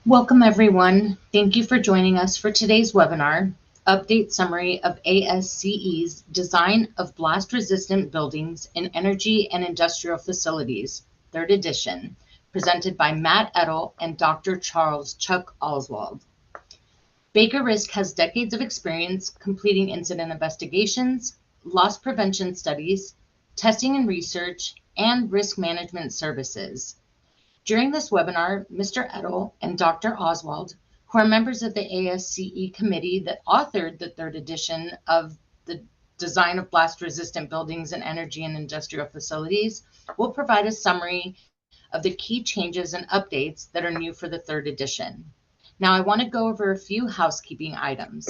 Welcome everyone. Thank you for joining us for today's webinar, Update Summary of ASCE's Design of Blast-Resistant Buildings in Energy and Industrial Facilities, 3rd edition, presented by Matt Edel and Dr. Charles Chuck Oswald. Baker Risk has decades of experience completing incident investigations, loss prevention studies, testing and research, and risk management services. During this webinar, Mr. Edel and Dr. Oswald, who are members of the ASCE committee that authored the 3rd edition of the Design of Blast-Resistant Buildings in Energy and Industrial Facilities, will provide a summary of the key changes and updates that are new for the 3rd edition. Now, I want to go over a few housekeeping items.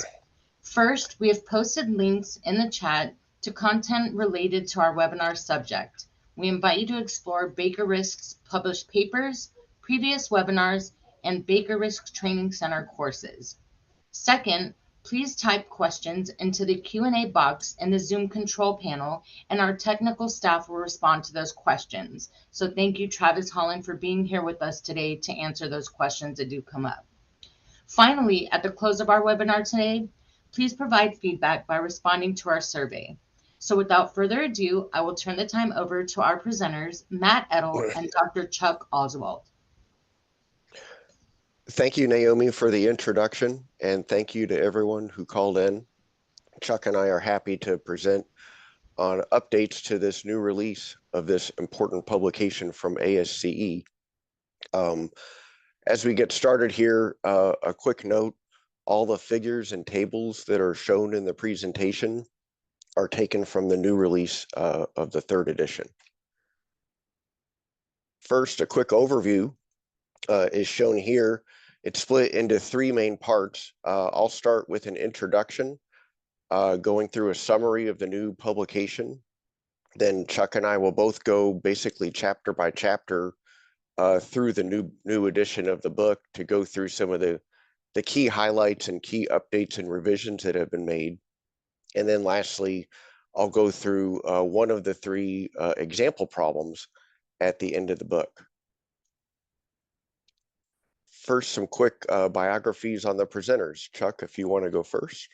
First, we have posted links in the chat to content related to our webinar subject. We invite you to explore Baker Risk's published papers, previous webinars, and Baker Risk Training Center courses. Second, please type questions into the Q&A box in the Zoom control panel, and our technical staff will respond to those questions. So thank you, Travis Holland, for being here with us today to answer those questions that do come up. Finally, at the close of our webinar today, please provide feedback by responding to our survey. So without further ado, I will turn the time over to our presenters, Matt Edel and Dr. Chuck Oswald. Thank you, Naomi, for the introduction, and thank you to everyone who called in. Chuck and I are happy to present on updates to this new release of this important publication from ASCE. As we get started here, a quick note, all the figures and tables that are shown in the presentation are taken from the new release of the 3rd edition. First, a quick overview is shown here. It's split into 3 main parts. I'll start with an introduction, going through a summary of the new publication. Then Chuck and I will both go basically chapter by chapter through the new edition of the book to go through some of the key highlights and key updates and revisions that have been made. And then lastly, I'll go through one of the 3 example problems at the end of the book. First, some quick biographies on the presenters. Chuck, if you want to go first.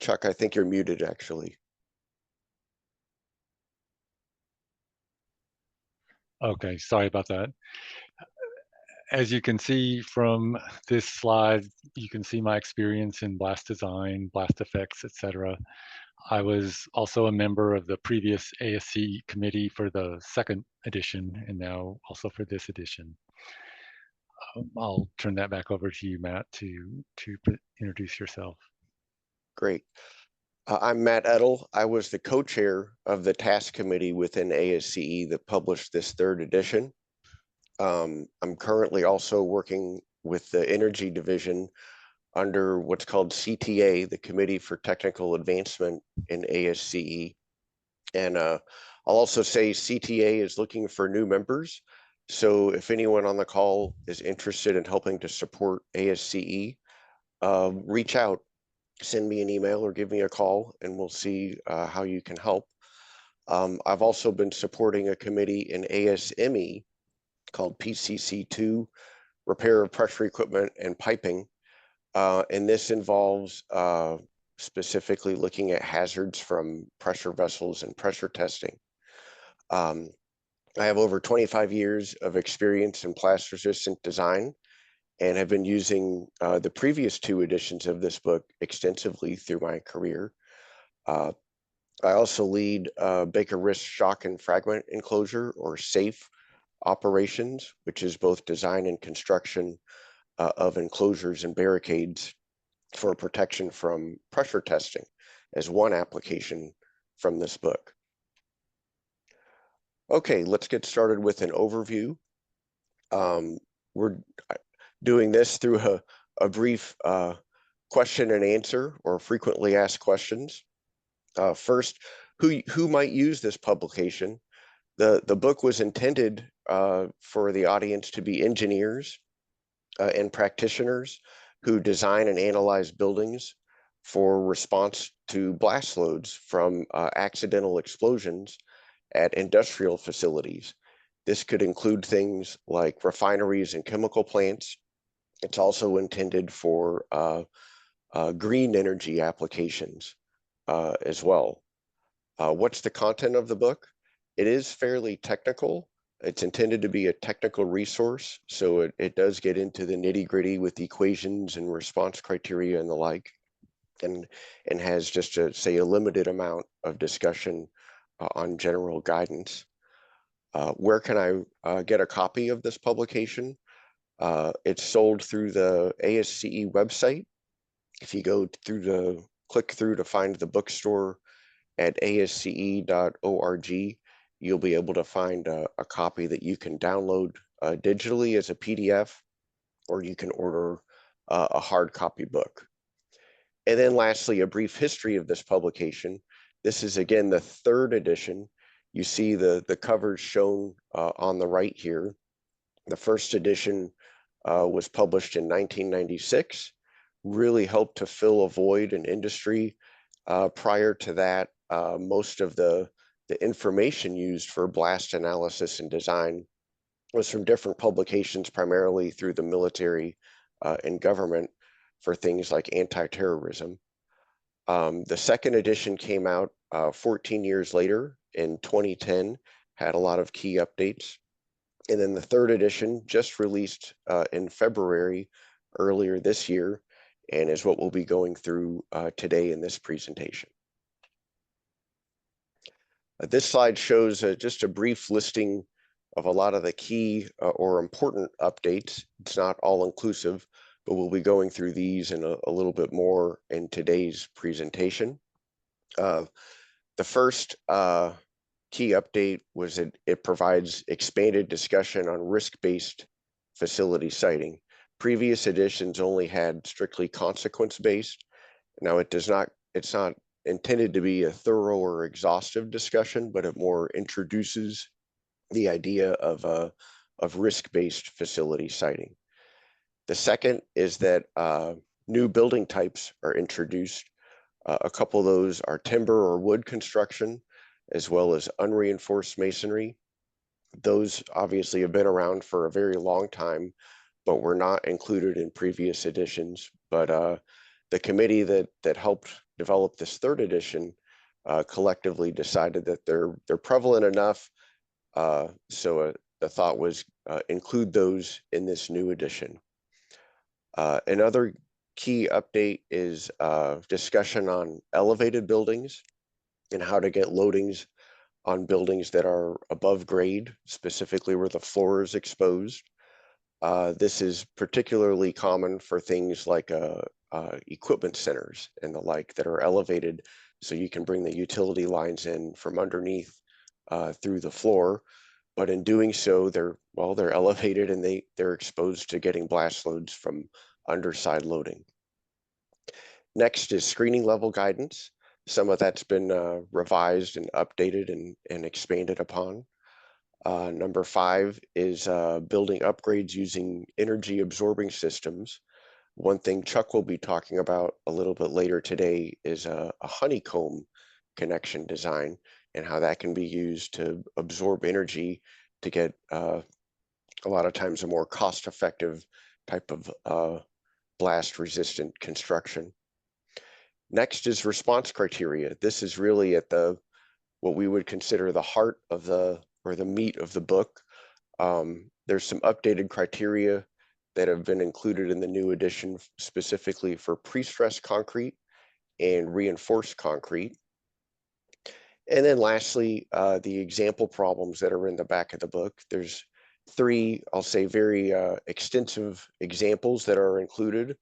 Chuck, I think you're muted, actually. Okay, sorry about that. As you can see from this slide, you can see my experience in blast design, blast effects, etc. I was also a member of the previous ASCE committee for the 2nd edition and now also for this edition. I'll turn that back over to you, Matt, to introduce yourself. Great. I'm Matt Edel. I was the co-chair of the task committee within ASCE that published this 3rd edition. I'm currently also working with the energy division under what's called CTA, the Committee for Technical Advancement in ASCE. And I'll also say CTA is looking for new members. So if anyone on the call is interested in helping to support ASCE, reach out, send me an email or give me a call, and we'll see how you can help. I've also been supporting a committee in ASME called PCC2, Repair of Pressure Equipment and Piping. And this involves specifically looking at hazards from pressure vessels and pressure testing. I have over 25 years of experience in blast-resistant design and have been using the previous 2 editions of this book extensively through my career. I also lead Baker Risk Shock and Fragment Enclosure, or SAFE, operations, which is both design and construction of enclosures and barricades for protection from pressure testing, as one application from this book. Okay, let's get started with an overview. We're doing this through a brief question and answer, or frequently asked questions. First, who might use this publication? The book was intended for the audience to be engineers and practitioners who design and analyze buildings for response to blast loads from accidental explosions at industrial facilities. This could include things like refineries and chemical plants. It's also intended for green energy applications as well. What's the content of the book? It is fairly technical. It's intended to be a technical resource, so it does get into the nitty-gritty with equations and response criteria and the like, and has just a limited amount of discussion on general guidance. Where can I get a copy of this publication? It's sold through the ASCE website. If you go through click through to find the bookstore at asce.org, you'll be able to find a copy that you can download digitally as a PDF, or you can order a hard copy book. And then lastly, a brief history of this publication. This is, again, the third edition. You see the covers shown on the right here. The first edition was published in 1996, really helped to fill a void in industry. Prior to that, most of the information used for blast analysis and design was from different publications, primarily through the military and government for things like anti-terrorism. The second edition came out 14 years later in 2010, had a lot of key updates. And then the third edition just released in February earlier this year, and is what we'll be going through today in this presentation. This slide shows just a brief listing of a lot of the key or important updates. It's not all inclusive, but we'll be going through these in a little bit more in today's presentation. The first key update was that it provides expanded discussion on risk-based facility siting. Previous editions only had strictly consequence-based. Now it's not intended to be a thorough or exhaustive discussion, but it more introduces the idea of risk-based facility siting. The second is that new building types are introduced. A couple of those are timber or wood construction, as well as unreinforced masonry. Those obviously have been around for a very long time, but were not included in previous editions. But the committee that helped develop this third edition collectively decided that they're prevalent enough, so the thought was include those in this new edition. Another key update is discussion on elevated buildings and how to get loadings on buildings that are above grade, specifically where the floor is exposed. This is particularly common for things like equipment centers and the like that are elevated, so you can bring the utility lines in from underneath through the floor. But in doing so, they're elevated and they're exposed to getting blast loads from underside loading. Next is screening level guidance. Some of that's been revised and updated and expanded upon. Number 5 is building upgrades using energy absorbing systems. One thing Chuck will be talking about a little bit later today is a honeycomb connection design and how that can be used to absorb energy to get a lot of times a more cost-effective type of blast resistant construction. Next is response criteria. This is really at what we would consider the heart of the meat of the book. There's some updated criteria that have been included in the new edition specifically for pre-stressed concrete and reinforced concrete. And then lastly, the example problems that are in the back of the book. There's 3, I'll say, very extensive examples that are included.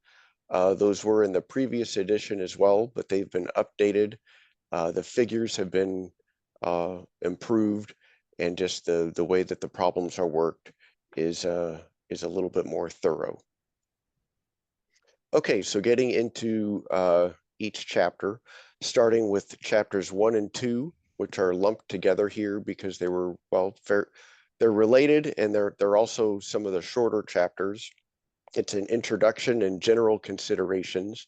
Those were in the previous edition as well, but they've been updated. The figures have been improved, and just the way that the problems are worked is a little bit more thorough. Okay, so getting into each chapter, starting with chapters 1 and 2, which are lumped together here because they were, they're related, and they're also some of the shorter chapters. It's an introduction and general considerations.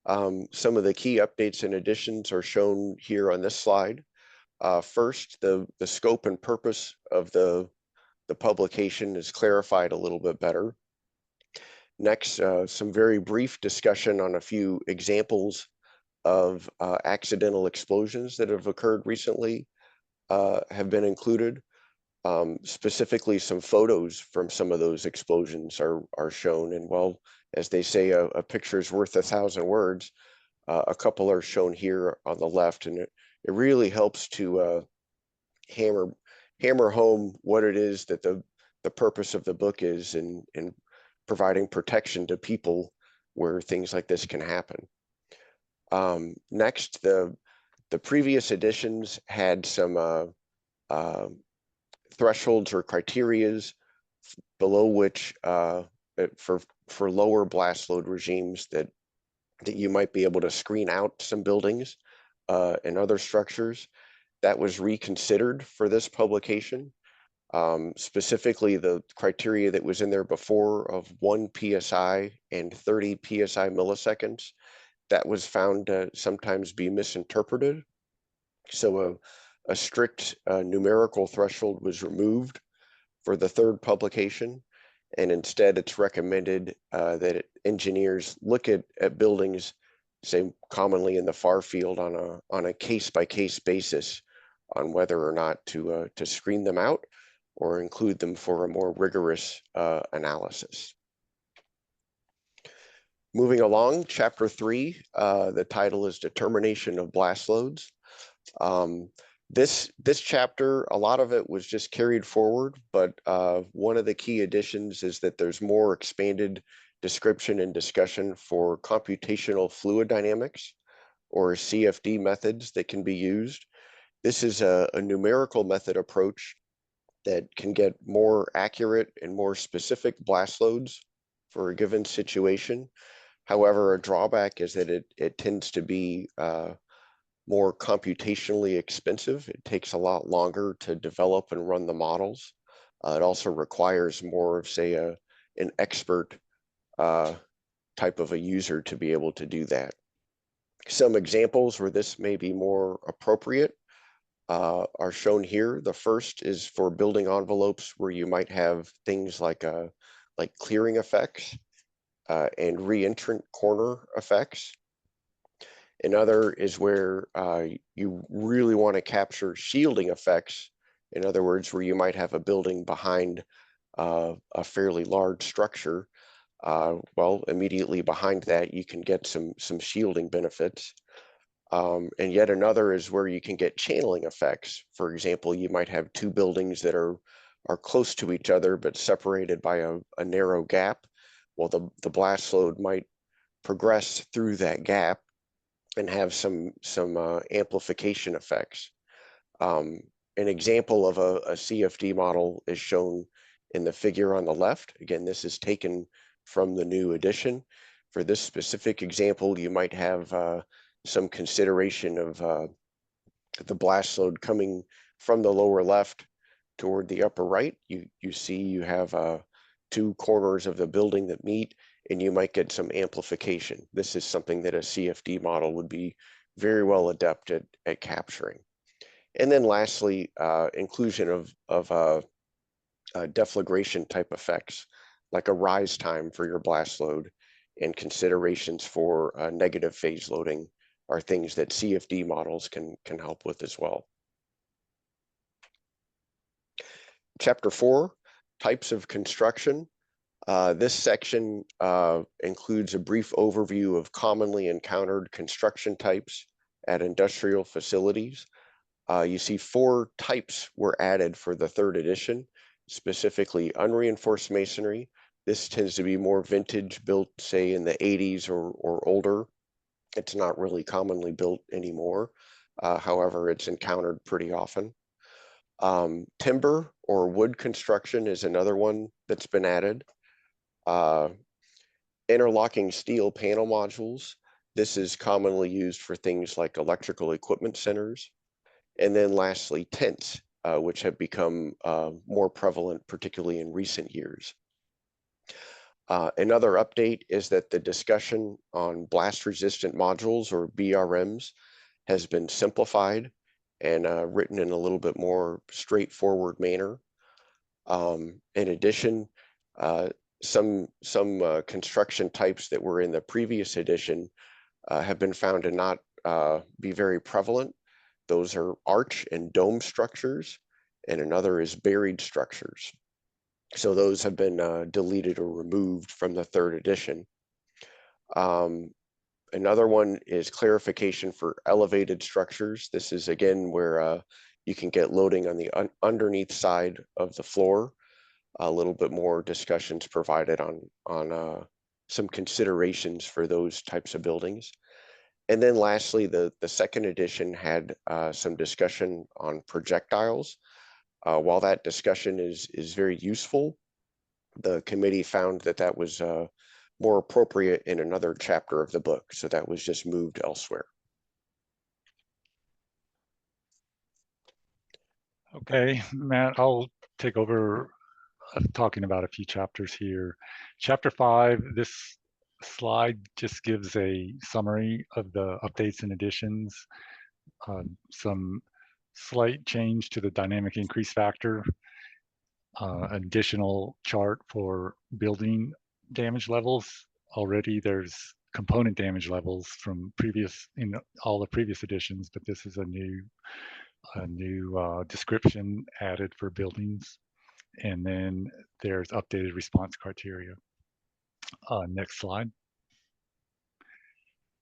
Some of the key updates and additions are shown here on this slide. First, the scope and purpose of the publication is clarified a little bit better. Next, some very brief discussion on a few examples of accidental explosions that have occurred recently have been included. Specifically, some photos from some of those explosions are shown. And well, as they say, a picture is worth 1,000 words. A couple are shown here on the left, and it really helps to hammer home what it is that the purpose of the book is in providing protection to people where things like this can happen. Next, the previous editions had some thresholds or criterias below which for lower blast load regimes that you might be able to screen out some buildings and other structures. That was reconsidered for this publication. Specifically, the criteria that was in there before of 1 psi and 30 psi milliseconds, that was found to sometimes be misinterpreted. So a strict numerical threshold was removed for the third publication, and instead it's recommended that engineers look at buildings, say commonly in the far field, on a case-by-case basis on whether or not to screen them out or include them for a more rigorous analysis. Moving along, chapter 3, the title is Determination of Blast Loads. This chapter, a lot of it was just carried forward, but one of the key additions is that there's more expanded description and discussion for computational fluid dynamics, or CFD methods that can be used. This is a numerical method approach that can get more accurate and more specific blast loads for a given situation. However, a drawback is that it tends to be more computationally expensive. It takes a lot longer to develop and run the models. It also requires more of, say, an expert type of a user to be able to do that. Some examples where this may be more appropriate are shown here. The first is for building envelopes where you might have things like clearing effects and reentrant corner effects. Another is where you really want to capture shielding effects. In other words, where you might have a building behind a fairly large structure. Well, immediately behind that, you can get some shielding benefits. And yet another is where you can get channeling effects. For example, you might have two buildings that are close to each other but separated by a narrow gap. Well, the blast load might progress through that gap and have some amplification effects. An example of a CFD model is shown in the figure on the left. Again, this is taken from the new edition. For this specific example, you might have some consideration of the blast load coming from the lower left toward the upper right. You see you have two corners of the building that meet, and you might get some amplification. This is something that a CFD model would be very well adept at capturing. And then lastly, inclusion of deflagration type effects, like a rise time for your blast load, and considerations for negative phase loading are things that CFD models can help with as well. Chapter 4, types of construction. This section includes a brief overview of commonly encountered construction types at industrial facilities. You see 4 types were added for the 3rd edition, specifically unreinforced masonry. This tends to be more vintage, built, say, in the 80s or older. It's not really commonly built anymore. However, it's encountered pretty often. Timber or wood construction is another one that's been added. Interlocking steel panel modules. This is commonly used for things like electrical equipment centers. And then lastly, tents, which have become more prevalent, particularly in recent years. Another update is that the discussion on blast-resistant modules, or BRMs, has been simplified and written in a little bit more straightforward manner. In addition, some construction types that were in the previous edition have been found to not be very prevalent. Those are arch and dome structures, and another is buried structures. So those have been deleted or removed from the third edition. Another one is clarification for elevated structures. This is again where you can get loading on the underneath side of the floor. A little bit more discussions provided on some considerations for those types of buildings. And then lastly, the second edition had some discussion on projectiles. While that discussion is very useful, the committee found that that was more appropriate in another chapter of the book, so that was just moved elsewhere. Okay, Matt, I'll take over talking about a few chapters here. Chapter 5, this slide just gives a summary of the updates and additions, some slight change to the dynamic increase factor, additional chart for building damage levels. Already there's component damage levels from in all the previous editions, but this is a new description added for buildings. And then there's updated response criteria. Next slide.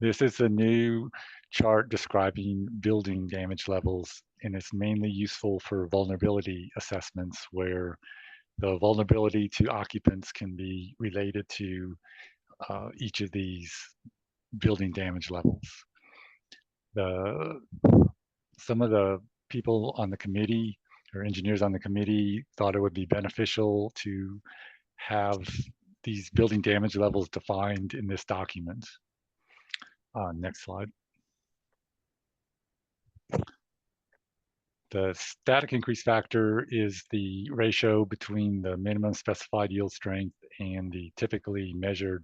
This is a new chart describing building damage levels, and it's mainly useful for vulnerability assessments where the vulnerability to occupants can be related to each of these building damage levels. Some of the people on the committee or engineers on the committee thought it would be beneficial to have these building damage levels defined in this document. Next slide. The static increase factor is the ratio between the minimum specified yield strength and the typically measured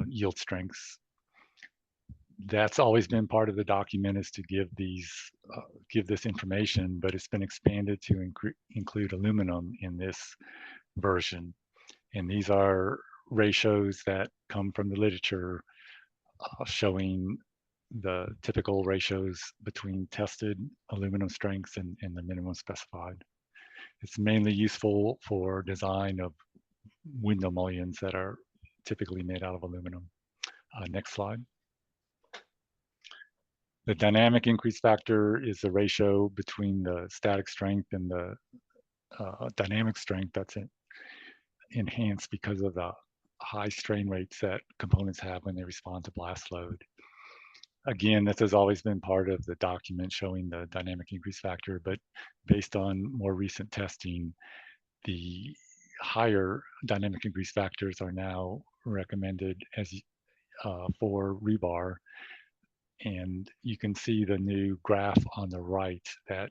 yield strengths. That's always been part of the document, is to give this information, but it's been expanded to include aluminum in this version. And these are ratios that come from the literature showing the typical ratios between tested aluminum strengths and the minimum specified. It's mainly useful for design of window mullions that are typically made out of aluminum. Next slide. The dynamic increase factor is the ratio between the static strength and the dynamic strength that's enhanced because of the high strain rates that components have when they respond to blast load. Again, this has always been part of the document showing the dynamic increase factor, but based on more recent testing, the higher dynamic increase factors are now recommended as for rebar. And you can see the new graph on the right that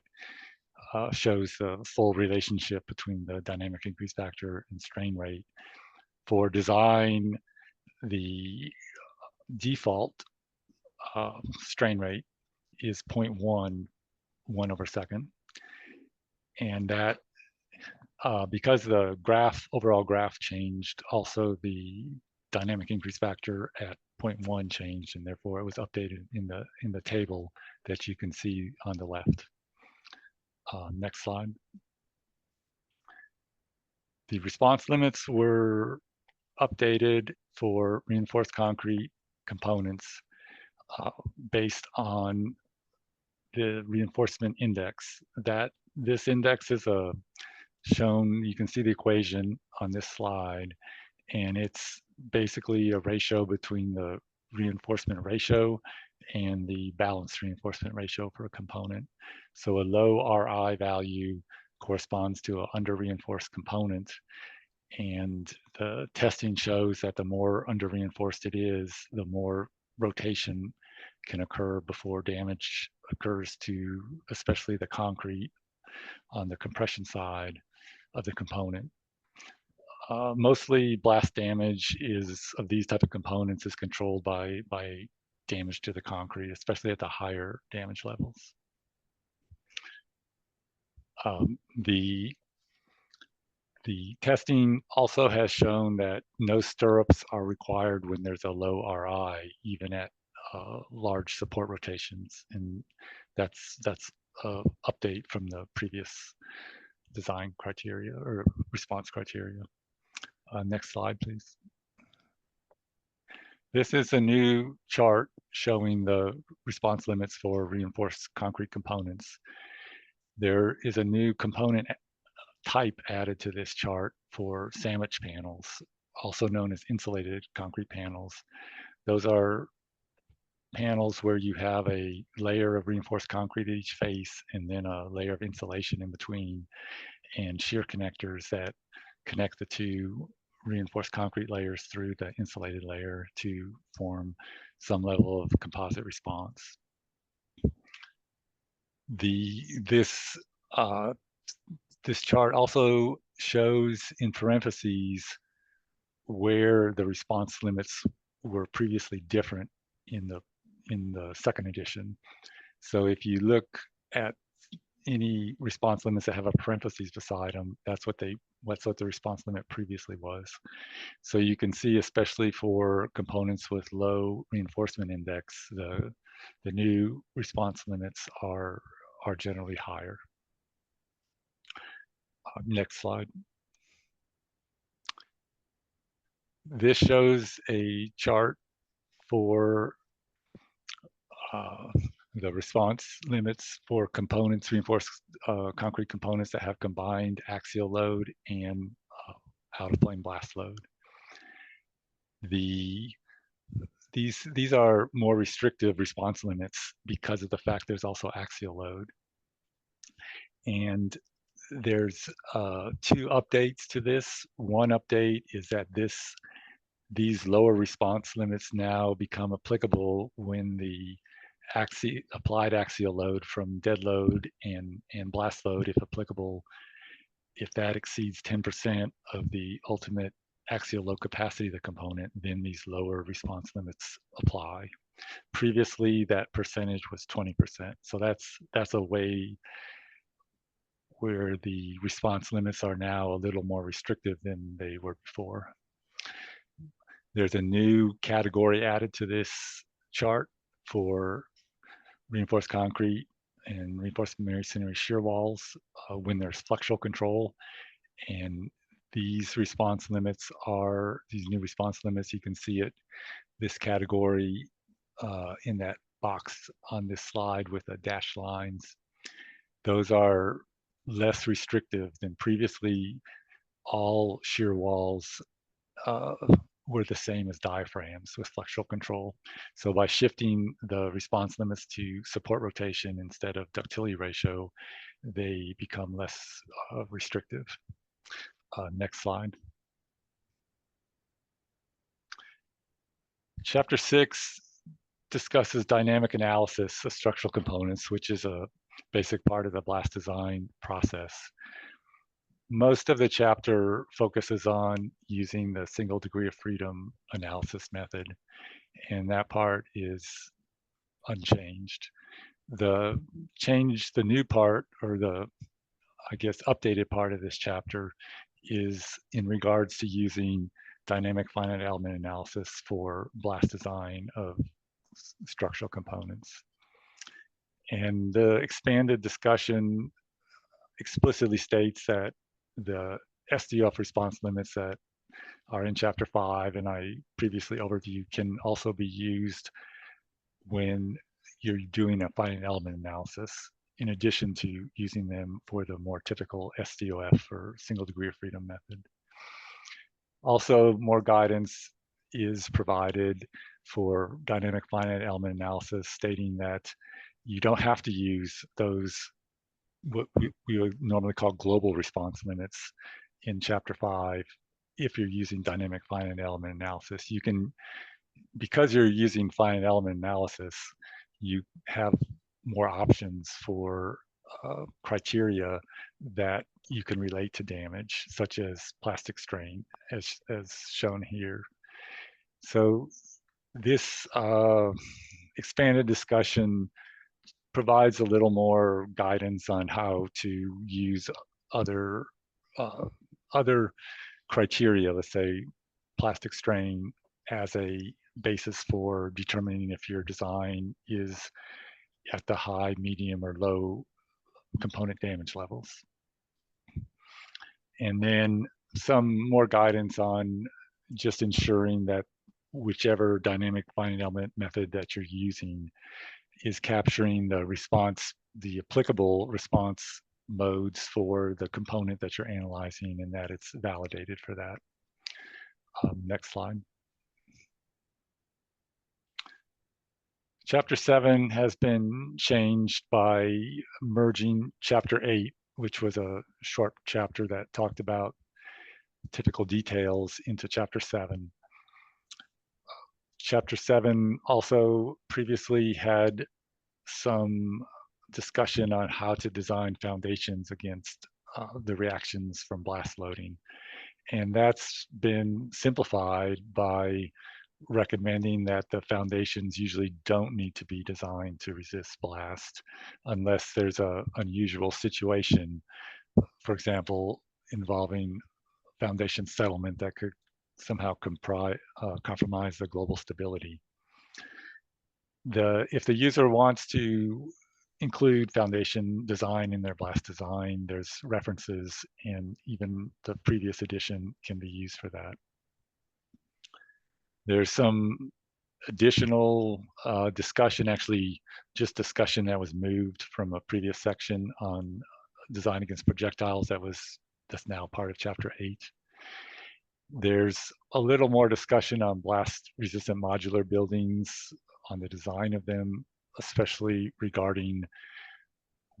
shows the full relationship between the dynamic increase factor and strain rate. For design, the default strain rate is 0.1 1/2. And that, because the overall graph changed, also the dynamic increase factor at 0.1 changed, and therefore it was updated in the table that you can see on the left. Next slide. The response limits were updated for reinforced concrete components based on the reinforcement index. This index is shown, you can see the equation on this slide, and it's basically a ratio between the reinforcement ratio and the balanced reinforcement ratio for a component. So a low RI value corresponds to an under-reinforced component, and the testing shows that the more under-reinforced it is, the more rotation can occur before damage occurs to especially the concrete on the compression side of the component. Mostly blast damage of these type of components is controlled by damage to the concrete, especially at the higher damage levels. The testing also has shown that no stirrups are required when there's a low RI, even at large support rotations, and that's an update from the previous design criteria or response criteria. Next slide, please. This is a new chart showing the response limits for reinforced concrete components. There is a new component type added to this chart for sandwich panels, also known as insulated concrete panels. Those are panels where you have a layer of reinforced concrete at each face and then a layer of insulation in between, and shear connectors that connect the two reinforced concrete layers through the insulated layer to form some level of composite response. This chart also shows in parentheses where the response limits were previously different in the second edition. So if you look at any response limits that have a parentheses beside them, that's what the response limit previously was. So you can see, especially for components with low reinforcement index, the new response limits are generally higher. Next slide. This shows a chart for the response limits for components, reinforced concrete components that have combined axial load and out-of-plane blast load. These are more restrictive response limits because of the fact there's also axial load. And there's two updates to this. One update is that these lower response limits now become applicable when the applied axial load from dead load and blast load, if applicable, if that exceeds 10% of the ultimate axial load capacity of the component, then these lower response limits apply. Previously, that percentage was 20%. So that's a way where the response limits are now a little more restrictive than they were before. There's a new category added to this chart for reinforced concrete and reinforced masonry shear walls when there's flexural control. And these response limits are, these new response limits, you can see it, this category in that box on this slide with the dashed lines. Those are less restrictive than previously. All shear walls were the same as diaphragms with flexural control. So by shifting the response limits to support rotation instead of ductility ratio, they become less restrictive. Next slide. Chapter 6 discusses dynamic analysis of structural components, which is a basic part of the blast design process. Most of the chapter focuses on using the single degree of freedom analysis method, and that part is unchanged. The new part, or the, I guess, updated part of this chapter is in regards to using dynamic finite element analysis for blast design of structural components. And the expanded discussion explicitly states that the SDF response limits that are in chapter 5 and I previously overviewed can also be used when you're doing a finite element analysis, in addition to using them for the more typical SDOF or single degree of freedom method. Also, more guidance is provided for dynamic finite element analysis, stating that you don't have to use those, what we would normally call global response limits in chapter 5 if you're using dynamic finite element analysis. You can, because you're using finite element analysis, you have more options for criteria that you can relate to damage, such as plastic strain, as shown here. So this expanded discussion provides a little more guidance on how to use other other criteria, let's say plastic strain, as a basis for determining if your design is at the high, medium, or low component damage levels. And then some more guidance on just ensuring that whichever dynamic finite element method that you're using is capturing the response, the applicable response modes for the component that you're analyzing, and that it's validated for that. Next slide. Chapter 7 has been changed by merging Chapter 8, which was a short chapter that talked about typical details, into Chapter 7. Chapter 7 also previously had some discussion on how to design foundations against the reactions from blast loading. And that's been simplified by recommending that the foundations usually don't need to be designed to resist blast unless there's an unusual situation, for example, involving foundation settlement that could somehow compromise the global stability. If the user wants to include foundation design in their blast design, there's references, and even the previous edition can be used for that. There's some additional discussion, actually just discussion that was moved from a previous section on design against projectiles that's now part of Chapter 8. There's a little more discussion on blast resistant modular buildings, on the design of them, especially regarding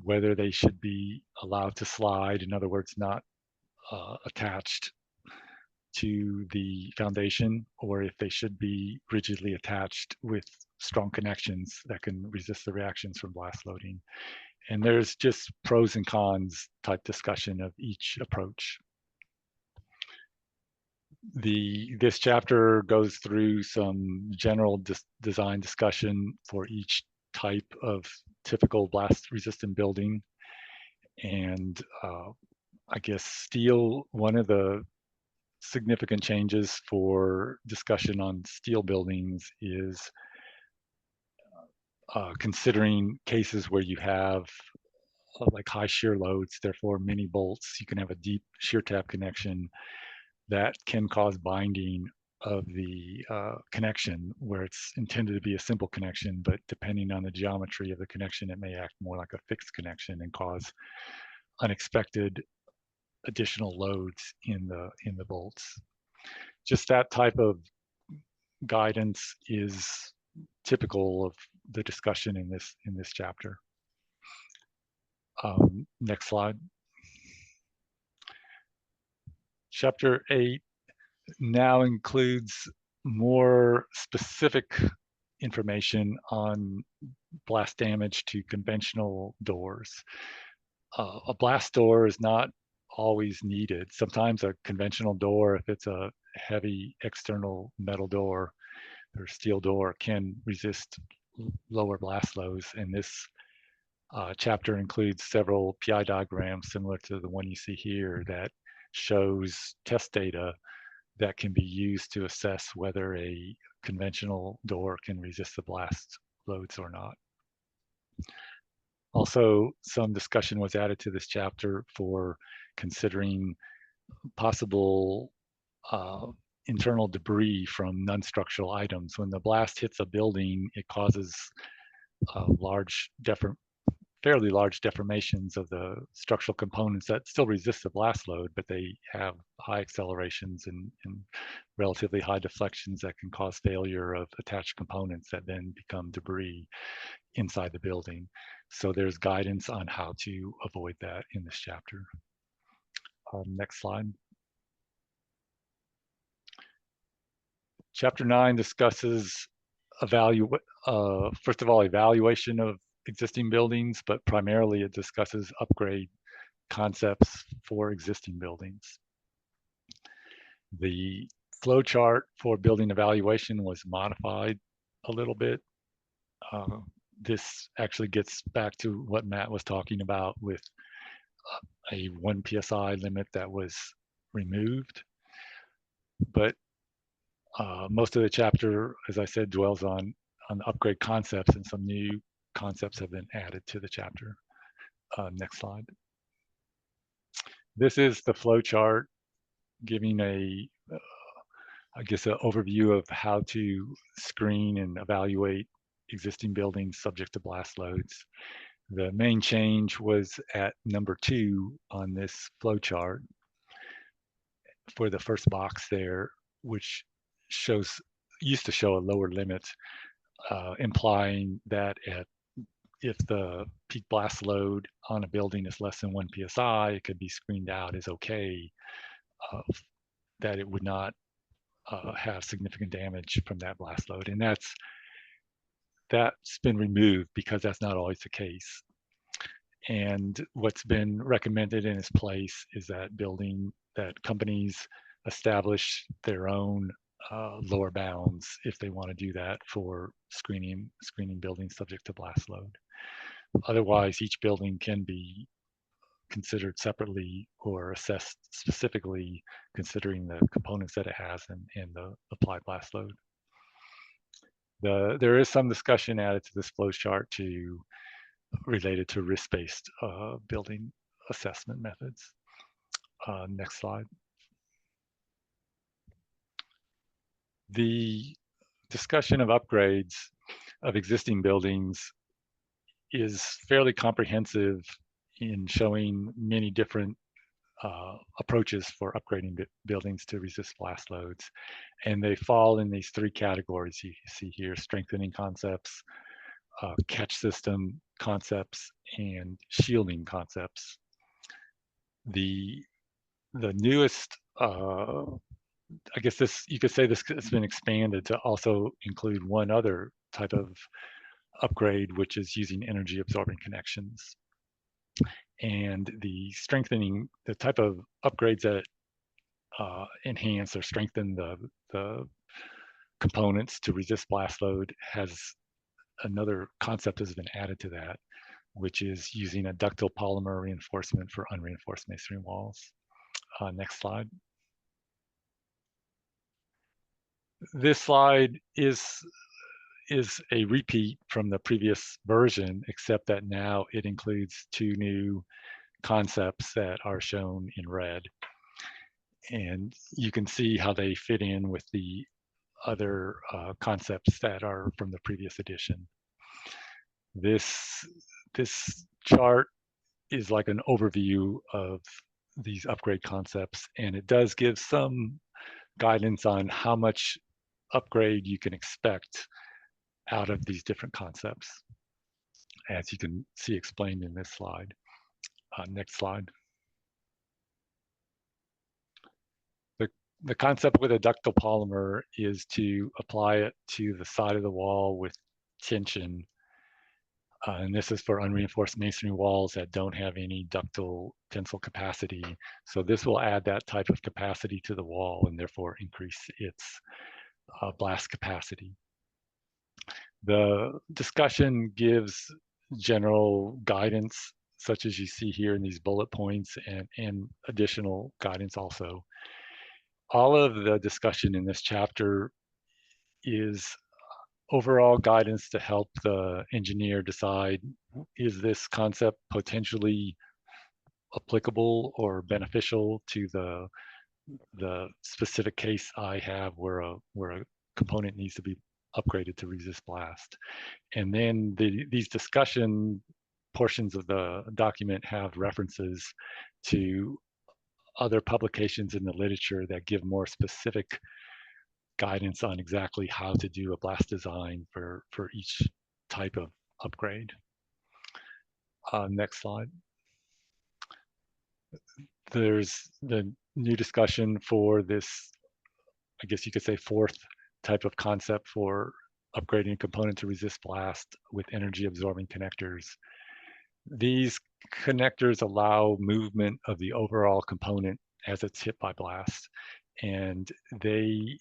whether they should be allowed to slide, in other words, not attached to the foundation, or if they should be rigidly attached with strong connections that can resist the reactions from blast loading. And there's just pros and cons type discussion of each approach. This chapter goes through some general design discussion for each type of typical blast resistant building. And I guess steel, one of the significant changes for discussion on steel buildings is considering cases where you have like high shear loads, therefore many bolts. You can have a deep shear tap connection that can cause binding of the connection where it's intended to be a simple connection, but depending on the geometry of the connection, it may act more like a fixed connection and cause unexpected additional loads in the bolts. Just that type of guidance is typical of the discussion in this chapter. Next slide. Chapter 8 now includes more specific information on blast damage to conventional doors. A blast door is not always needed. Sometimes a conventional door, if it's a heavy external metal door or steel door, can resist lower blast loads. And this chapter includes several PI diagrams similar to the one you see here that shows test data that can be used to assess whether a conventional door can resist the blast loads or not. Also, some discussion was added to this chapter for considering possible internal debris from non-structural items. When the blast hits a building, it causes fairly large deformations of the structural components that still resist the blast load, but they have high accelerations and relatively high deflections that can cause failure of attached components that then become debris inside the building. So there's guidance on how to avoid that in this chapter. Next slide. Chapter 9 discusses first of all, evaluation of existing buildings, but primarily it discusses upgrade concepts for existing buildings. The flow chart for building evaluation was modified a little bit. This actually gets back to what Matt was talking about with a 1 psi limit that was removed. But most of the chapter, as I said, dwells on upgrade concepts, and some new concepts have been added to the chapter. Next slide. This is the flow chart giving I guess, an overview of how to screen and evaluate existing buildings subject to blast loads. The main change was at number 2 on this flow chart for the first box there, which used to show a lower limit, implying that if the peak blast load on a building is less than 1 psi, it could be screened out as okay, that it would not have significant damage from that blast load. And that's been removed because that's not always the case. And what's been recommended in its place is that companies establish their own lower bounds if they want to do that for screening buildings subject to blast load. Otherwise, each building can be considered separately or assessed specifically considering the components that it has and the applied blast load. There is some discussion added to this flow chart related to risk-based building assessment methods. Next slide. The discussion of upgrades of existing buildings is fairly comprehensive in showing many different approaches for upgrading buildings to resist blast loads. And they fall in these 3 categories you see here: strengthening concepts, catch system concepts, and shielding concepts. The newest, I guess you could say this has been expanded to also include one other type of upgrade, which is using energy absorbing connections. And the type of upgrades that enhance or strengthen the components to resist blast load, has another concept has been added to that, which is using a ductile polymer reinforcement for unreinforced masonry walls. Next slide. This slide is a repeat from the previous version, except that now it includes 2 new concepts that are shown in red. And you can see how they fit in with the other concepts that are from the previous edition. This chart is like an overview of these upgrade concepts, and it does give some guidance on how much upgrade you can expect out of these different concepts, as you can see explained in this slide. Next slide. The concept with a ductile polymer is to apply it to the side of the wall with tension. And this is for unreinforced masonry walls that don't have any ductile tensile capacity. So this will add that type of capacity to the wall and therefore increase its blast capacity. The discussion gives general guidance, such as you see here in these bullet points, and additional guidance also. All of the discussion in this chapter is overall guidance to help the engineer decide, is this concept potentially applicable or beneficial to the specific case I have where a component needs to be upgraded to resist blast. And then these discussion portions of the document have references to other publications in the literature that give more specific guidance on exactly how to do a blast design for each type of upgrade. Next slide. There's the new discussion for this, I guess you could say, 4th type of concept for upgrading a component to resist blast with energy absorbing connectors. These connectors allow movement of the overall component as it's hit by blast, and they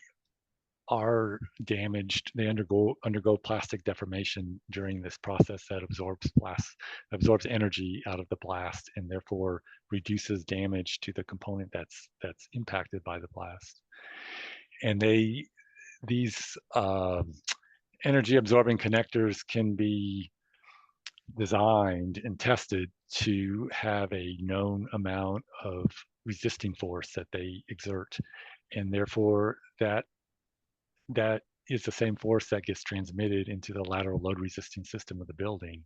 are damaged. They undergo plastic deformation during this process that absorbs energy out of the blast, and therefore reduces damage to the component that's impacted by the blast. And these energy absorbing connectors can be designed and tested to have a known amount of resisting force that they exert, and therefore that is the same force that gets transmitted into the lateral load resisting system of the building.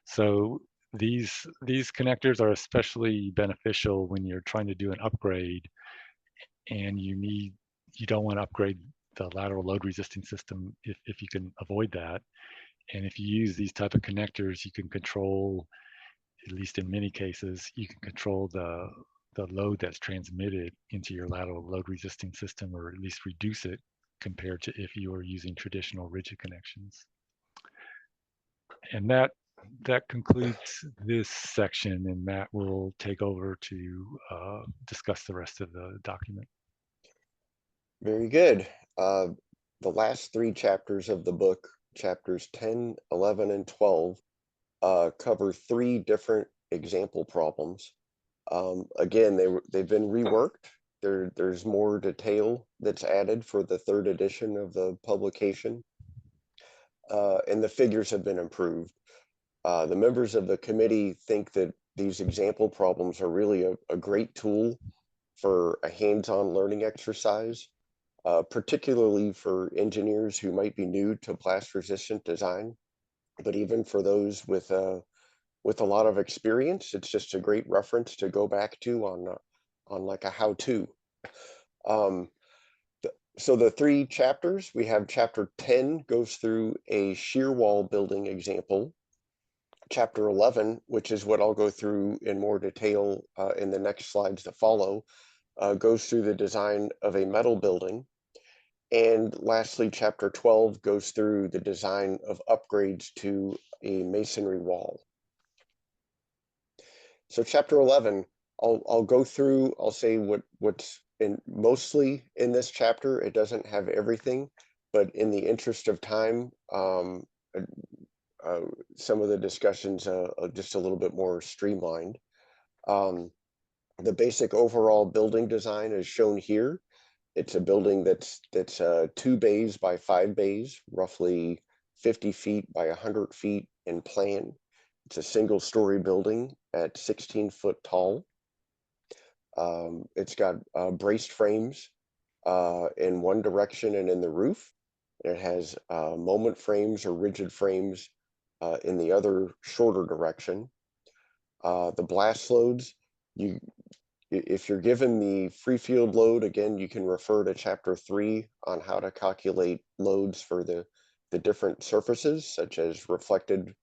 So these connectors are especially beneficial when you're trying to do an upgrade and you don't want to upgrade the lateral load resisting system if you can avoid that. And if you use these type of connectors, you can control, at least in many cases, you can control the load that's transmitted into your lateral load resisting system, or at least reduce it compared to if you were using traditional rigid connections. And that concludes this section, and Matt will take over to discuss the rest of the document. Very good. The last 3 chapters of the book, chapters 10, 11, and 12, cover 3 different example problems. Again, they've been reworked. There's more detail that's added for the 3rd edition of the publication, and the figures have been improved. The members of the committee think that these example problems are really a great tool for a hands-on learning exercise, particularly for engineers who might be new to blast-resistant design, but even for those with a lot of experience, it's just a great reference to go back to on like a how-to. So the 3 chapters, we have chapter 10 goes through a shear wall building example. Chapter 11, which is what I'll go through in more detail in the next slides that follow, goes through the design of a metal building. And lastly, chapter 12 goes through the design of upgrades to a masonry wall. So chapter 11, I'll go through, I'll say what's mostly in this chapter. It doesn't have everything, but in the interest of time, some of the discussions are just a little bit more streamlined. The basic overall building design is shown here. It's a building that's 2 bays by 5 bays, roughly 50 feet by 100 feet in plan. It's a single-story building at 16 foot tall. It's got braced frames in one direction and in the roof. It has moment frames or rigid frames in the other shorter direction. The blast loads, if you're given the free field load, again, you can refer to chapter 3 on how to calculate loads for the different surfaces, such as reflected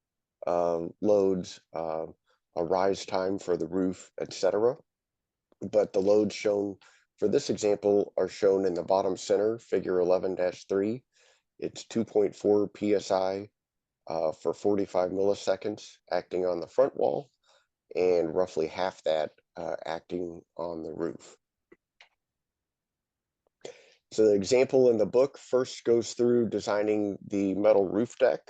loads, a rise time for the roof, etc. But the loads shown for this example are shown in the bottom center, figure 11-3. It's 2.4 psi for 45 milliseconds acting on the front wall, and roughly half that acting on the roof. So the example in the book first goes through designing the metal roof deck.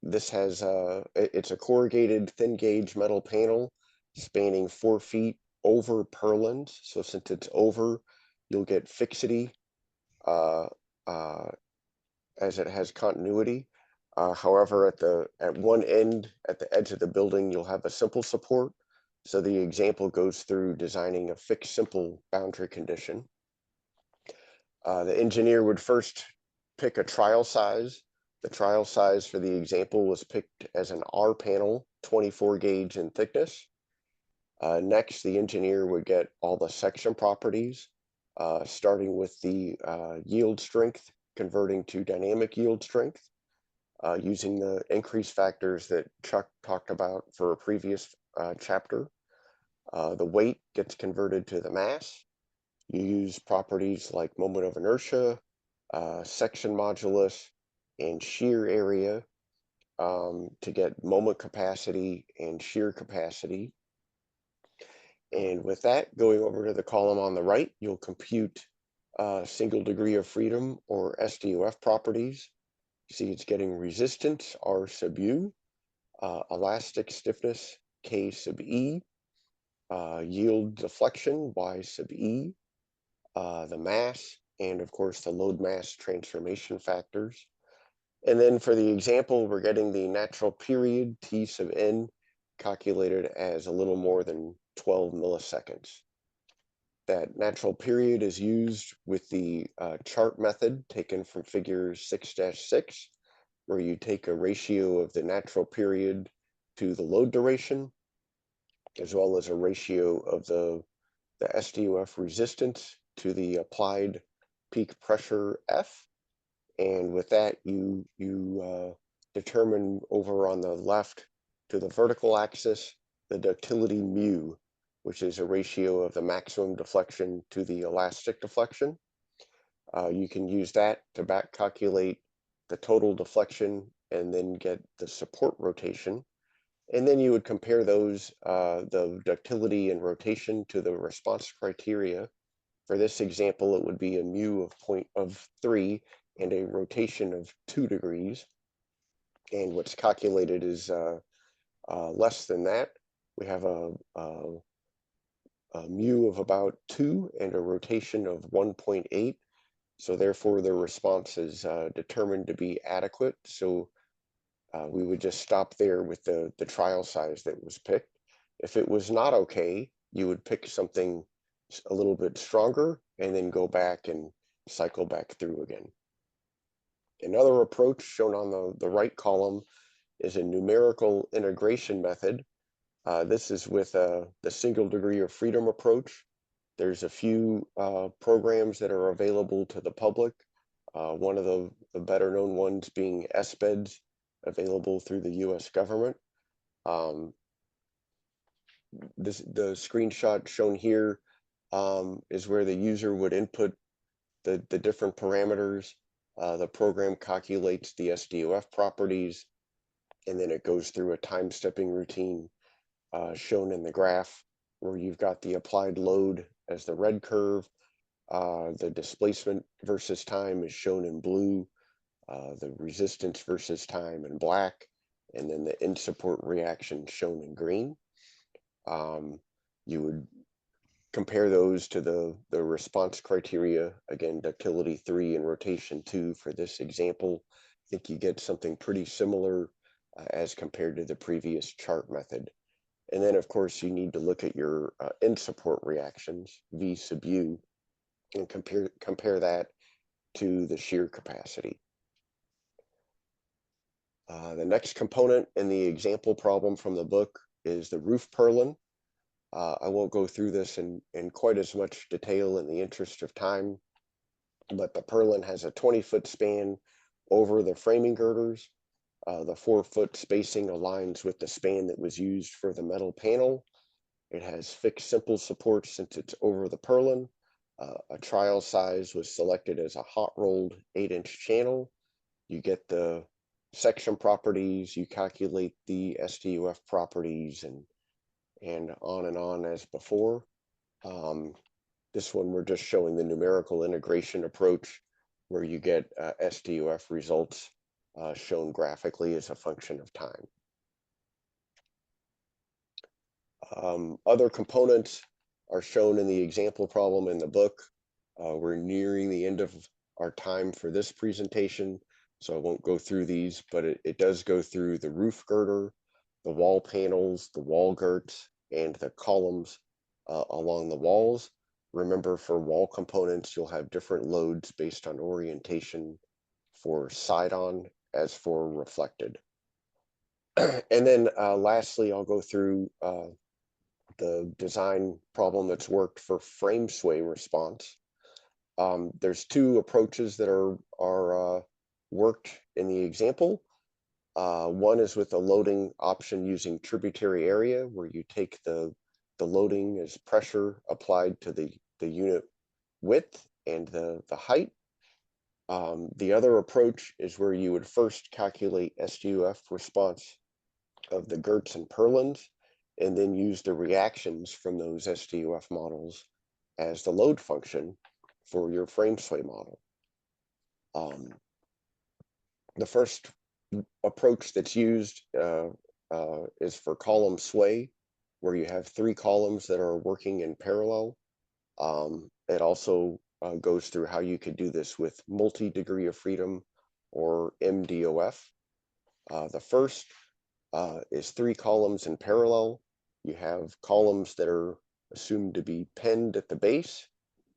This has it's a corrugated thin gauge metal panel spanning 4 feet over purlins. So since it's over, you'll get fixity as it has continuity. However, at one end, at the edge of the building, you'll have a simple support. So the example goes through designing a fixed simple boundary condition. The engineer would first pick a trial size. The trial size for the example was picked as an R panel, 24 gauge in thickness. Next, the engineer would get all the section properties, starting with the yield strength, converting to dynamic yield strength, using the increase factors that Chuck talked about for a previous chapter. The weight gets converted to the mass. You use properties like moment of inertia, section modulus, and shear area to get moment capacity and shear capacity. And with that, going over to the column on the right, you'll compute single degree of freedom or SDOF properties. You see it's getting resistance, R sub U, elastic stiffness, K sub E, yield deflection, Y sub E, the mass, and of course the load mass transformation factors. And then for the example, we're getting the natural period, T sub N, calculated as a little more than 12 milliseconds. That natural period is used with the chart method taken from figure 6-6, where you take a ratio of the natural period to the load duration, as well as a ratio of the SDOF resistance to the applied peak pressure F. And with that, you determine over on the left to the vertical axis, the ductility mu, which is a ratio of the maximum deflection to the elastic deflection. You can use that to back calculate the total deflection and then get the support rotation. And then you would compare those, the ductility and rotation, to the response criteria. For this example, it would be a mu of 3 and a rotation of 2 degrees. And what's calculated is less than that. We have a mu of about 2 and a rotation of 1.8. So therefore, the response is determined to be adequate. So we would just stop there with the trial size that was picked. If it was not okay, you would pick something a little bit stronger and then go back and cycle back through again. Another approach shown on the right column is a numerical integration method. This is with the single degree of freedom approach. There's a few programs that are available to the public. One of the better known ones being SBEDS, available through the US government. The screenshot shown here is where the user would input the different parameters. The program calculates the SDOF properties, and then it goes through a time stepping routine shown in the graph, where you've got the applied load as the red curve. The displacement versus time is shown in blue, the resistance versus time in black, and then the end support reaction shown in green. You would compare those to the response criteria, again, ductility 3 and rotation 2 for this example. I think you get something pretty similar as compared to the previous chart method. And then, of course, you need to look at your end support reactions, V sub U, and compare that to the shear capacity. The next component in the example problem from the book is the roof purlin. I won't go through this in quite as much detail in the interest of time, but the purlin has a 20-foot span over the framing girders. The 4-foot spacing aligns with the span that was used for the metal panel. It has fixed simple support since it's over the purlin. A trial size was selected as a hot rolled 8-inch channel. You get the section properties, you calculate the SDOF properties, and on as before. This one, we're just showing the numerical integration approach, where you get SDOF results shown graphically as a function of time. Other components are shown in the example problem in the book. We're nearing the end of our time for this presentation, so I won't go through these, but it does go through the roof girder, the wall panels, the wall girts, and the columns along the walls. Remember, for wall components, you'll have different loads based on orientation for side-on as for reflected. And then lastly, I'll go through the design problem that's worked for frame sway response. There's 2 approaches that are worked in the example. One is with a loading option using tributary area, where you take the loading as pressure applied to the unit width and the height. The other approach is where you would first calculate SDUF response of the Gertz and Perlins, and then use the reactions from those SDUF models as the load function for your frame sway model. The first approach that's used is for column sway, where you have 3 columns that are working in parallel. It also goes through how you could do this with multi-degree of freedom or MDOF. The first is 3 columns in parallel. You have columns that are assumed to be penned at the base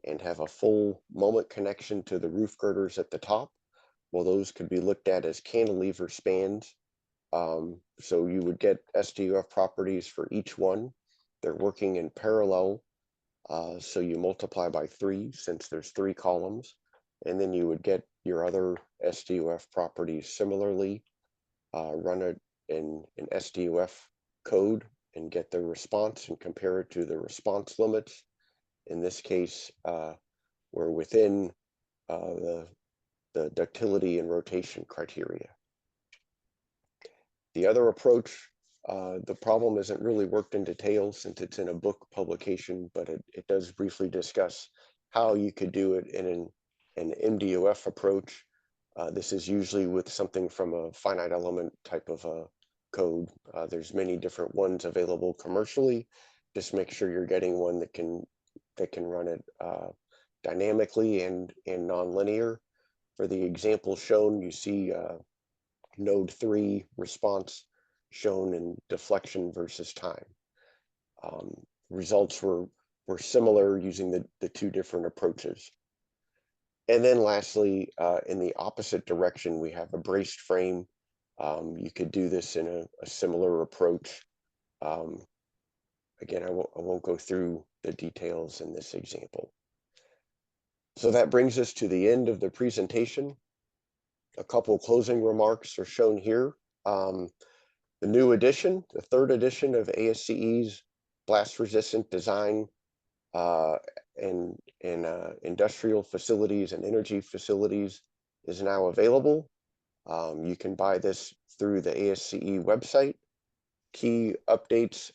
and have a full moment connection to the roof girders at the top. Well, those could be looked at as cantilever spans. So you would get SDUF properties for each one. They're working in parallel. So you multiply by 3 since there's 3 columns, and then you would get your other SDUF properties similarly, run it in an SDUF code and get the response and compare it to the response limits. In this case, we're within the ductility and rotation criteria. The other approach, the problem isn't really worked in detail since it's in a book publication, but it does briefly discuss how you could do it in an MDOF approach. This is usually with something from a finite element type of a code. There's many different ones available commercially. Just make sure you're getting one that can run it dynamically and nonlinear. For the example shown, you see node 3 response shown in deflection versus time. Results were similar using the 2 different approaches. And then lastly, in the opposite direction, we have a braced frame. You could do this in a similar approach. Again, I won't go through the details in this example. So that brings us to the end of the presentation. A couple closing remarks are shown here. The new edition, the 3rd edition of ASCE's blast resistant design in industrial facilities and energy facilities is now available. You can buy this through the ASCE website. Key updates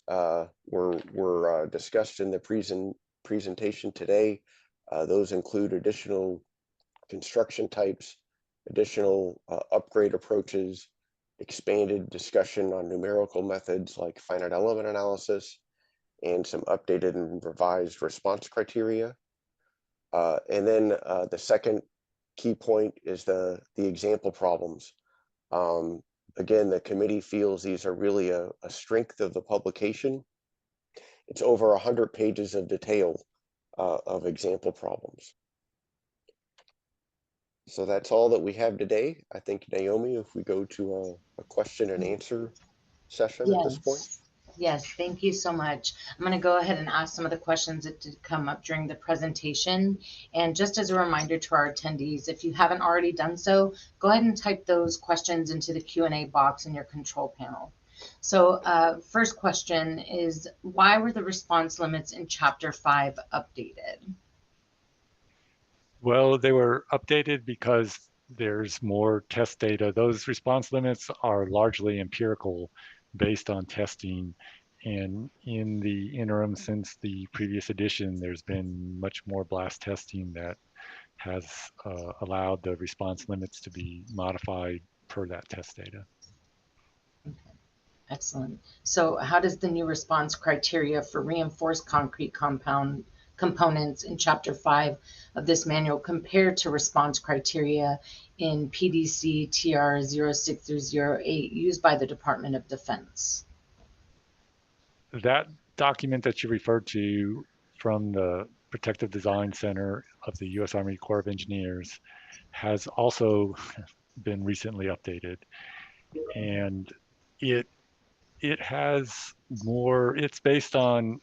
were discussed in the presentation today. Those include additional construction types, additional upgrade approaches, expanded discussion on numerical methods like finite element analysis, and some updated and revised response criteria. And then the second key point is the example problems. Again, the committee feels these are really a strength of the publication. It's over 100 pages of detail of example problems. So that's all that we have today. I think, Naomi, if we go to a question and answer session at this point. Yes, thank you so much. I'm going to go ahead and ask some of the questions that did come up during the presentation. And just as a reminder to our attendees, if you haven't already done so, go ahead and type those questions into the Q&A box in your control panel. So first question is, why were the response limits in Chapter 5 updated? Well, they were updated because there's more test data. Those response limits are largely empirical based on testing. And in the interim, since the previous edition, there's been much more blast testing that has allowed the response limits to be modified per that test data. Okay. Excellent. So how does the new response criteria for reinforced concrete components in Chapter 5 of this manual compare to response criteria in PDC TR 06008 used by the Department of Defense? That document that you referred to from the Protective Design Center of the U.S. Army Corps of Engineers has also been recently updated, and it has more. It's based on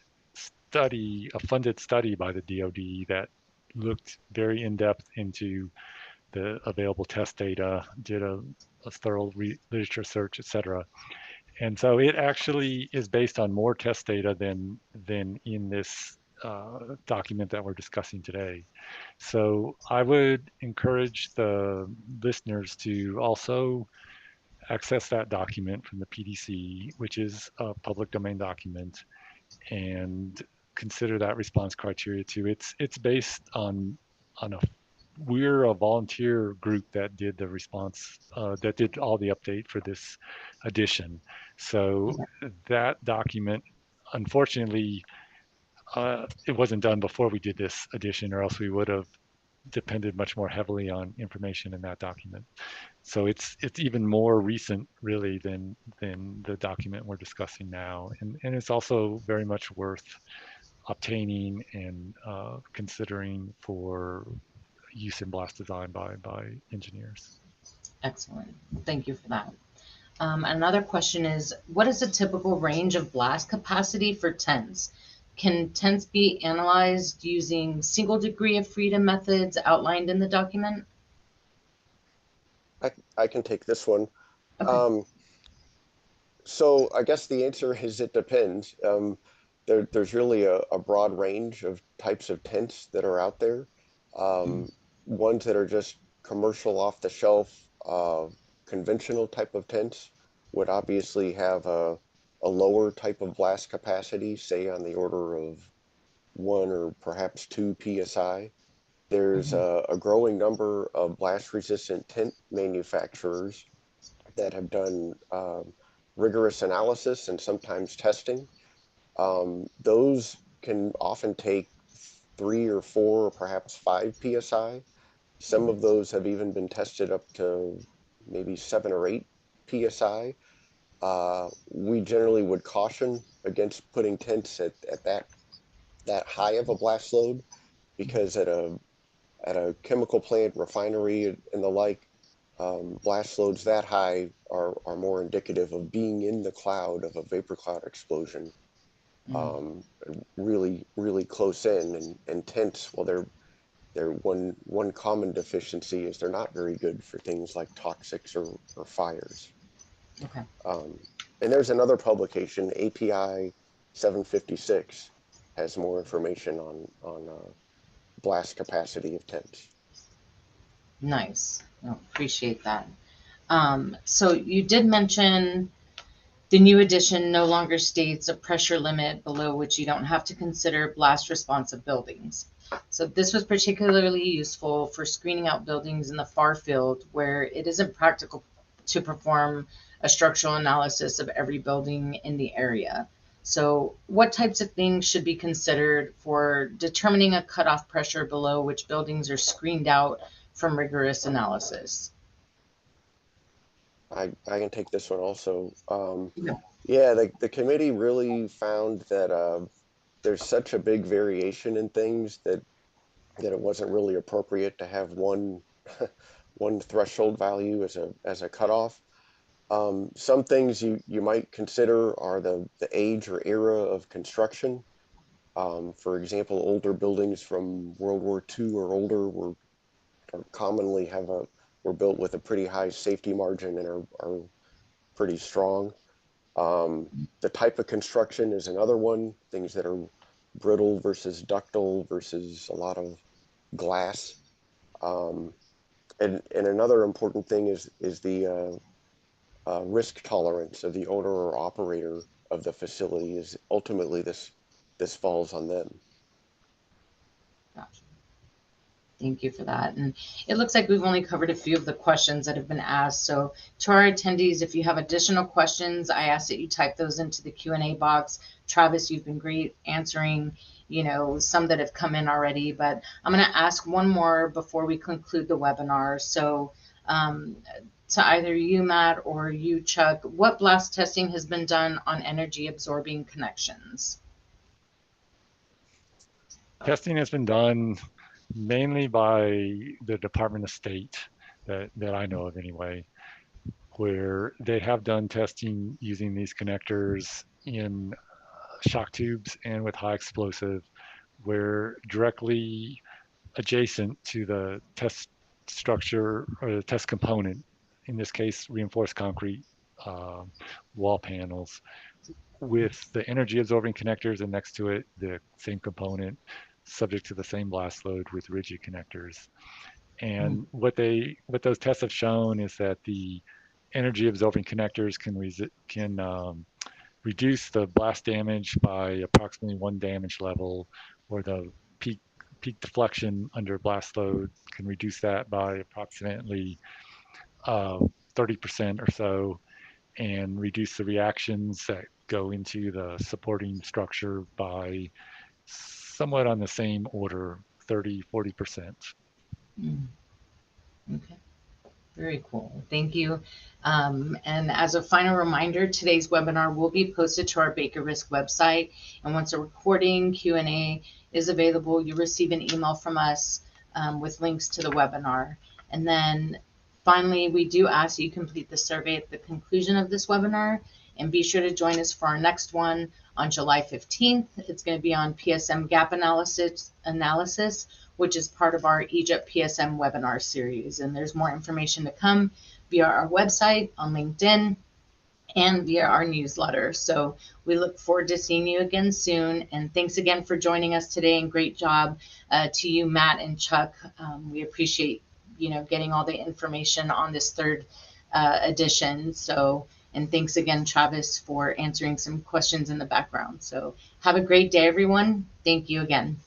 a funded study by the DoD that looked very in depth into the available test data, did a thorough literature search, etc. And so it actually is based on more test data than in this document that we're discussing today. So I would encourage the listeners to also access that document from the PDC, which is a public domain document, and consider that response criteria too. It's based on a we're a volunteer group that did the response that did all the update for this edition. So that document, unfortunately, it wasn't done before we did this edition, or else we would have depended much more heavily on information in that document. So it's even more recent really than the document we're discussing now, and it's also very much worth obtaining and considering for use in blast design by engineers. Excellent. Thank you for that. Another question is, what is a typical range of blast capacity for tents? Can tents be analyzed using single degree of freedom methods outlined in the document? I can take this one. Okay. So I guess the answer is it depends. There's really a broad range of types of tents that are out there. Ones that are just commercial off the shelf, conventional type of tents would obviously have a lower type of blast capacity, say on the order of 1 or perhaps 2 psi. There's a growing number of blast resistant tent manufacturers that have done rigorous analysis and sometimes testing. Those can often take 3 or 4 or perhaps 5 psi. Some of those have even been tested up to maybe 7 or 8 psi. We generally would caution against putting tents at that high of a blast load, because at a chemical plant, refinery, and the like, blast loads that high are more indicative of being in the cloud of a vapor cloud explosion, really close in. And tents, well, they're one common deficiency is they're not very good for things like toxics or fires. Okay. And there's another publication, API 756, has more information on blast capacity of tents. Nice. Oh, appreciate that. So you did mention the new edition no longer states a pressure limit below which you don't have to consider blast responsive buildings. So this was particularly useful for screening out buildings in the far field where it isn't practical to perform a structural analysis of every building in the area. So what types of things should be considered for determining a cutoff pressure below which buildings are screened out from rigorous analysis? I can take this one also. Yeah. Yeah, the committee really found that there's such a big variation in things that it wasn't really appropriate to have one one threshold value as a cutoff. Some things you might consider are the age or era of construction. For example, older buildings from World War II or older commonly were built with a pretty high safety margin and are pretty strong. The type of construction is another one. Things that are brittle versus ductile versus a lot of glass. And another important thing is the risk tolerance of the owner or operator of the facility. Is ultimately this falls on them. Gotcha. Thank you for that. And it looks like we've only covered a few of the questions that have been asked. So to our attendees, if you have additional questions, I ask that you type those into the Q&A box. Travis, you've been great answering, some that have come in already, but I'm going to ask one more before we conclude the webinar. So to either you, Matt, or you, Chuck, what blast testing has been done on energy absorbing connections? Testing has been done mainly by the Department of State that I know of anyway, where they have done testing using these connectors in shock tubes and with high explosive, where directly adjacent to the test structure or the test component, in this case, reinforced concrete wall panels, with the energy absorbing connectors, and next to it, the same component subject to the same blast load with rigid connectors. And what those tests have shown is that the energy absorbing connectors can reduce the blast damage by approximately 1 damage level, or the peak deflection under blast load can reduce that by approximately 30% or so, and reduce the reactions that go into the supporting structure by somewhat on the same order, 30–40%. Okay. Very cool. Thank you. And as a final reminder, today's webinar will be posted to our Baker Risk website. And once a recording Q&A is available, you receive an email from us with links to the webinar. And then finally, we do ask that you complete the survey at the conclusion of this webinar. And be sure to join us for our next one on July 15th. It's going to be on PSM gap analysis, which is part of our Egypt PSM webinar series. And there's more information to come via our website, on LinkedIn, and via our newsletter. So we look forward to seeing you again soon. And thanks again for joining us today, and great job to you, Matt and Chuck. We appreciate, getting all the information on this third edition. So, and thanks again, Travis, for answering some questions in the background. So have a great day, everyone. Thank you again.